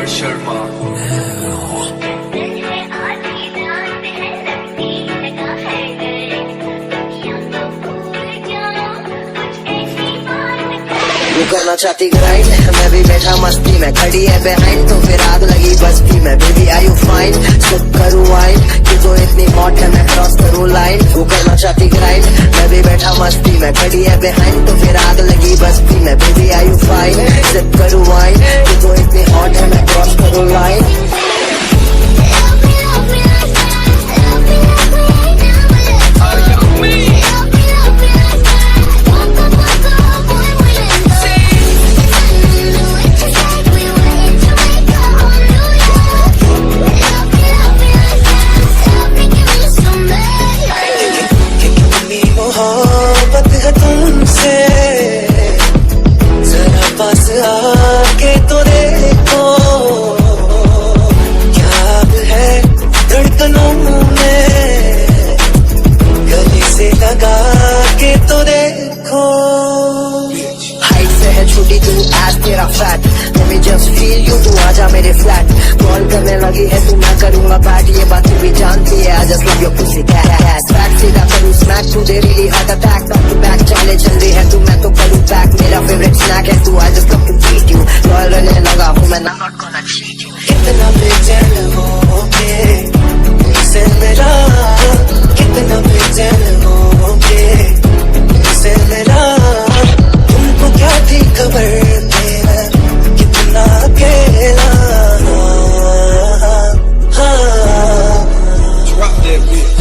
शर्मा। वो करना चाहती ग्राइंड, मैं भी बैठा मस्ती में, खड़ी है बिहाइंड तो फिर आग लगी बस्ती में। Baby are you fine, sip करूँ वाइन, कि तो इतनी हॉट है मैं क्रॉस करूँ लाइन। वो करना चाहती ग्राइंड, मैं भी बैठा मस्ती में, खड़ी है बिहाइंड तो फिर आग लगी बस्ती में। Baby are you fine, sip करूँ वाइन, कि तो इतनी हॉट है मैं क्रॉस करूँ लाइन। मोहब्बत है तुमसे, जरा पास आके तो देखो, क्या है धड़कनों में, गले से लगा के तो देखो। हाइट से है छोटी तू, एज तेरा fat, let me just feel you, तू आजा मेरे फ्लैट। कॉल करने लगी है तू, मैं करूँगा बैट, ये बात तू भी जानती है, I just love your pussy cat। Track सीधा करूँ स्मैक, तू दे really heart attack, back to back चाले चल रही है तू, मैं तो करूँ बैक। मेरा फेवरेट स्नैक है तू, I just love to treat you, loyal रहने लगा हूँ मैं, I'm not gonna cheat you। कितना बेचैन होके तुमसे मिला, कितना बेचैन होके तुमसे मिला, तुमको क्या थी खबर मेरा कितना अकेला। Drop that bitch।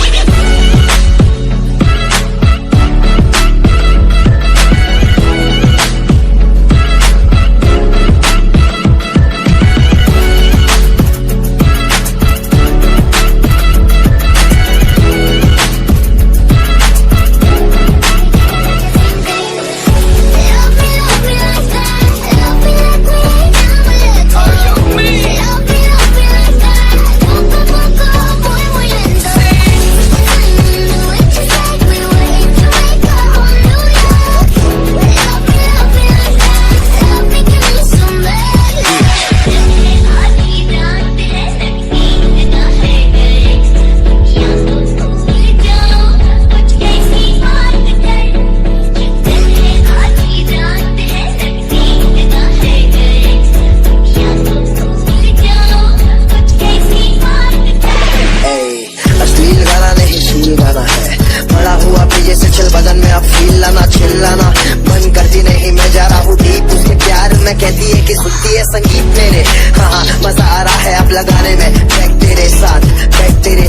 बदन में अब फील लाना, चिल्लाना बंद करती नहीं, मैं जा रहा हूँ डीप उसके प्यार में। कहती है कि सुनती है संगीत मेरे, हाँ मजा आ रहा है अब लगाने में। बैग तेरे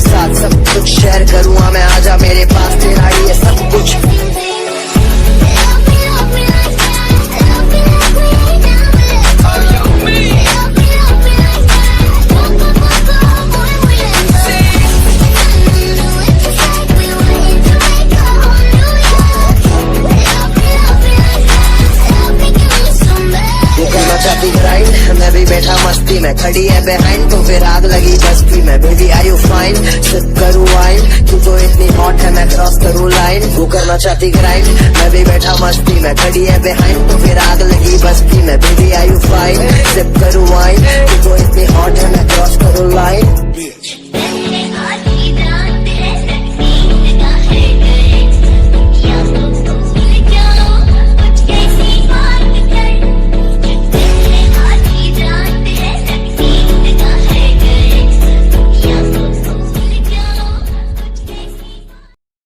साथ सब कुछ शेयर करूँगा मैं, आजा मेरे पास, तेरा ये सब कुछ। मैं भी बैठा मस्ती में, खड़ी है बिहाइंड तो फिर आग लगी बस्ती में। Baby are you fine, sip करूँ वाइन, तू तो इतनी हॉट है मैं क्रॉस करूँ लाइन। वो करना चाहती ग्राइंड, मैं भी बैठा मस्ती में, खड़ी है बिहाइंड तो फिर आग लगी बस्ती में। Baby are you fine, sip करूँ वाइन, तू तो इतनी हॉट है मैं क्रॉस करूँ लाइन।